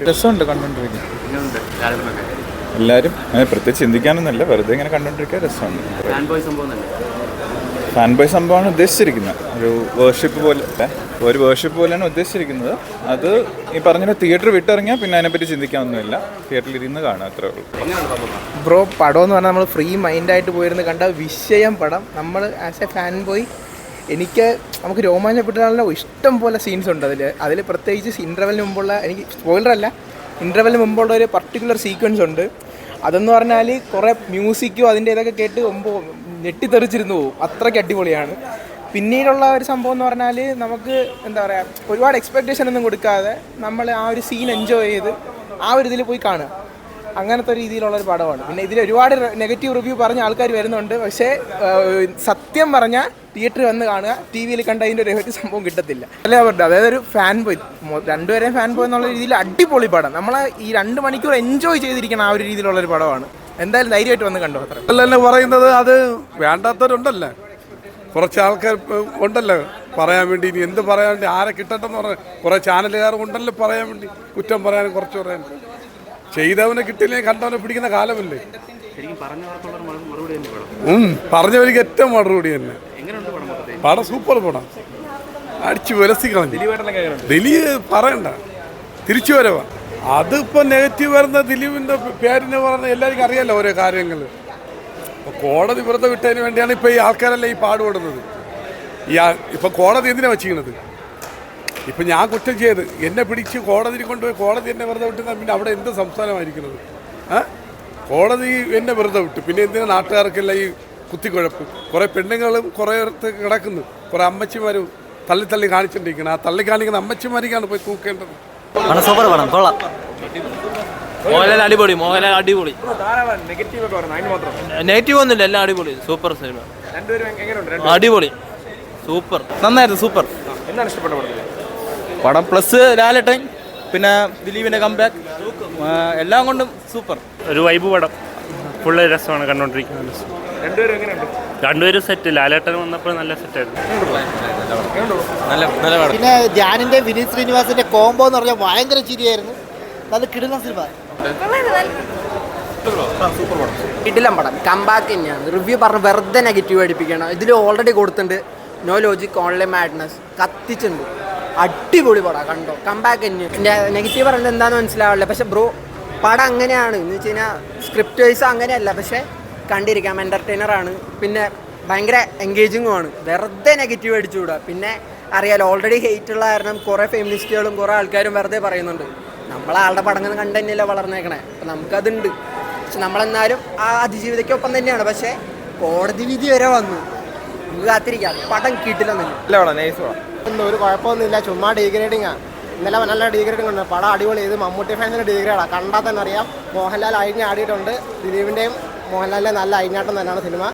രസമുണ്ട് കണ്ടോണ്ടിരിക്കാൻ. എല്ലാവരും പ്രത്യേകിച്ച് ചിന്തിക്കാനൊന്നുമില്ല, വെറുതെ ഇങ്ങനെ കണ്ടോണ്ടിരിക്കാൻ രസമുണ്ട്. ഫാൻ ബോയ് സംഭവമാണ് ഉദ്ദേശിച്ചിരിക്കുന്നത്. ഒരു വേർഷിപ്പ് പോലെയാണ് ഉദ്ദേശിച്ചിരിക്കുന്നത്. അത് ഈ പറഞ്ഞ തിയേറ്റർ വിട്ടിറങ്ങിയാൽ പിന്നെ അതിനെപ്പറ്റി ചിന്തിക്കാനൊന്നുമില്ല, തിയേറ്ററിൽ ഇരുന്ന് കാണാം, അത്രേ ഉള്ളൂ. ബ്രോ, പടം എന്ന് പറഞ്ഞാൽ നമ്മൾ ഫ്രീ മൈൻഡായിട്ട് പോയിരുന്ന് കണ്ട വിഷയം പടം. നമ്മൾ ആസ് എ ഫാൻ ബോയ് നമുക്ക് രോമാഞ്ചപ്പെട്ടാണല്ലോ. ഇഷ്ടം പോലെ സീൻസ് ഉണ്ട് അതിൽ പ്രത്യേകിച്ച് ഇൻ്റർവെല്ലിന് മുമ്പുള്ള, എനിക്ക് സ്പോയിലറല്ല, ഇൻ്റർവെല്ലിന് മുമ്പുള്ള ഒരു പർട്ടിക്കുലർ സീക്വൻസ് ഉണ്ട്. അതെന്ന് പറഞ്ഞാൽ കുറേ മ്യൂസിക്കും അതിൻ്റെ ഇതൊക്കെ കേട്ട് ഞെട്ടിത്തെറിച്ചിരുന്നു പോകും, അത്രയ്ക്ക് അടിപൊളിയാണ്. പിന്നീടുള്ള ഒരു സംഭവം എന്ന് പറഞ്ഞാൽ നമുക്ക് എന്താ പറയുക, ഒരുപാട് എക്സ്പെക്റ്റേഷൻ ഒന്നും കൊടുക്കാതെ നമ്മൾ ആ ഒരു സീൻ എൻജോയ് ചെയ്ത് ആ ഒരു ഇതിൽ പോയി കാണുക, അങ്ങനത്തെ രീതിയിലുള്ളൊരു പടമാണ്. പിന്നെ ഇതിൽ ഒരുപാട് നെഗറ്റീവ് റിവ്യൂ പറഞ്ഞ ആൾക്കാർ വരുന്നുണ്ട്. പക്ഷേ സത്യം പറഞ്ഞാൽ തിയേറ്ററിൽ വന്ന് കാണുക, ടി വിയിൽ കണ്ട അതിൻ്റെ ഒരു സംഭവം കിട്ടത്തില്ല. അല്ലേ പറഞ്ഞത്, അതായത് ഒരു ഫാൻ ബോയ്, രണ്ടുപേരെയും ഫാൻ ബോയ് എന്നുള്ള രീതിയിൽ അടിപൊളി പടം. നമ്മളെ ഈ 2 മണിക്കൂർ എൻജോയ് ചെയ്തിരിക്കണം ആ ഒരു രീതിയിലുള്ളൊരു പടമാണ്. എന്തായാലും ധൈര്യമായിട്ട് വന്ന് കണ്ടോ. അത്ര അല്ലല്ലോ പറയുന്നത്, അത് വേണ്ടാത്തവരുണ്ടല്ലോ, കുറച്ച് ആൾക്കാർ ഉണ്ടല്ലോ പറയാൻ വേണ്ടി. ഇനി എന്ത് പറയാൻ വേണ്ടി, ആരെ കിട്ടട്ടെന്ന് പറഞ്ഞാൽ കുറേ ചാനലുകാർ ഉണ്ടല്ലോ പറയാൻ വേണ്ടി, കുറ്റം പറയാനും കുറച്ച് പറയാനും. ചെയ്തവനെ കിട്ടിയില്ലേ കണ്ടവനെ പിടിക്കുന്ന കാലമല്ലേ. പറഞ്ഞവർക്ക് ഏറ്റവും മറുപടി തന്നെ. പടം സൂപ്പർ പടം, അടിച്ചു വിലസി കളഞ്ഞു. ദിലീപ് പറയണ്ട, തിരിച്ചു വരവാ. അതിപ്പോൾ നെഗറ്റീവ് വരുന്ന ദിലീപിൻ്റെ പേരിന് പറഞ്ഞ എല്ലാവർക്കും അറിയാമല്ലോ ഓരോ കാര്യങ്ങൾ. ഇപ്പോൾ കോടതി വെറുതെ വിട്ടതിന് വേണ്ടിയാണ് ഇപ്പോൾ ഈ ആൾക്കാരെല്ലാം ഈ പാടുപെടുന്നത്. ഇപ്പം കോടതി എന്തിനാണ് വച്ചിരിക്കുന്നത്? ഇപ്പം ഞാൻ കുറ്റം ചെയ്ത് എന്നെ പിടിച്ച് കോടതിയിൽ കൊണ്ടുപോയി കോടതി എന്നെ വെറുതെ വിട്ടുന്ന പിന്നെ അവിടെ എന്ത് സംസ്ഥാനമായിരിക്കുന്നത്? കോടതി എന്നെ വെറുതെ വിട്ടു, പിന്നെ എന്തിനാ നാട്ടുകാർക്കല്ല ഈ കുത്തിക്കുഴപ്പ്? കുറേ പെണ്ണുങ്ങളും കുറേ കിടക്കുന്നു, കുറേ അമ്മച്ചിമാരും തള്ളി കാണിച്ചിട്ടിരിക്കണം. ആ തള്ളി കാണിക്കുന്ന അമ്മച്ചിമാരിക്കാണ് പോയി തൂക്കേണ്ടത്. സൂപ്പർ പടം, കൊള്ളാം. മോഹൻലാൽ അടിപൊളി, നെഗറ്റീവ് ഒന്നുമില്ല, എല്ലാം അടിപൊളി, സൂപ്പർ സിനിമ, അടിപൊളി, സൂപ്പർ, നന്നായിരുന്നു, സൂപ്പർ. എന്താണ് ഇഷ്ടപ്പെട്ട പടം? പ്ലസ് ലാലേട്ടൻ, പിന്നെ ദിലീപിന്റെ കംബാക്ക്, എല്ലാം കൊണ്ടും സൂപ്പർ. ഒരു വൈബ് പടം, ഫുള്ള് രസമാണ് കണ്ടോണ്ടിരിക്കുന്നത്. രണ്ടുപേരും സെറ്റ്. ലാലേട്ടൻ വന്നപ്പോൾ നല്ല സെറ്റായിരുന്നു. പിന്നെ ധ്യാനിന്റെ വിനീത് ശ്രീനിവാസിന്റെ കോംബോ എന്ന് പറഞ്ഞാൽ ഭയങ്കര ചിരിയായിരുന്നു. നല്ല കിടിലൻ സിനിമ, കിടിലൻ പടം, കംബാക്ക് തന്നെയാണ്. റിവ്യൂ പറഞ്ഞ് വെറുതെ നെഗറ്റീവ് അടിപ്പിക്കണം. ഇതിൽ ഓൾറെഡി കൊടുത്തിട്ടുണ്ട് നോ ലോജിക് ഓൺലൈൻ മാഡ്നസ്, കത്തിച്ചുണ്ട്. അടിപൊളി പടം, കണ്ടോ. കംബാക്ക് തന്നെ. നെഗറ്റീവ് പറയുന്നത് എന്താണെന്ന് മനസ്സിലാവില്ല, പക്ഷെ ബ്രോ പടം അങ്ങനെയാണ് എന്ന് വെച്ച് കഴിഞ്ഞാൽ സ്ക്രിപ്റ്റ് വൈസ് അങ്ങനെയല്ല, പക്ഷേ കണ്ടിരിക്കാം, എൻ്റർടൈനറാണ്. പിന്നെ ഭയങ്കര എൻഗേജിങ്ങുമാണ്. വെറുതെ നെഗറ്റീവ് അടിച്ചുകൂടാ. പിന്നെ അറിയാലോ, ഓൾറെഡി ഹെയ്റ്റുള്ള കാരണം കുറേ ഫെമിനിസ്റ്റുകളും കുറേ ആൾക്കാരും വെറുതെ പറയുന്നുണ്ട്. നമ്മളാളുടെ പടങ്ങൾ കണ്ടു തന്നെയല്ലേ വളർന്നേക്കണേ, അപ്പം നമുക്കതുണ്ട്. പക്ഷെ നമ്മളെന്നാലും ആ അതിജീവിതയ്ക്കൊപ്പം തന്നെയാണ്. പക്ഷേ കോടതി വിധി വരെ വന്നു, നമുക്ക് കാത്തിരിക്കാം. പടം കിട്ടില്ലെന്നില്ല. ഒന്നും ഒരു കുഴപ്പമൊന്നുമില്ല, ചുമ്മാ ഡീഗ്രേഡിങ്ങാണ്. ഇന്നലെ നല്ല ഡീഗ്രേഡിങ് ഉണ്ട്. പടം അടിപൊളി. ഇത് മമ്മൂട്ടി ഫാൻസിന് ഡീഗ്രേഡാണ്, കണ്ടാൽ തന്നെ അറിയാം. മോഹൻലാൽ അഴിഞ്ഞാടിയിട്ടുണ്ട്. ദിലീപിൻ്റെയും മോഹൻലാലിൻ്റെ നല്ല അഴിഞ്ഞാട്ടം തന്നെയാണ് സിനിമ.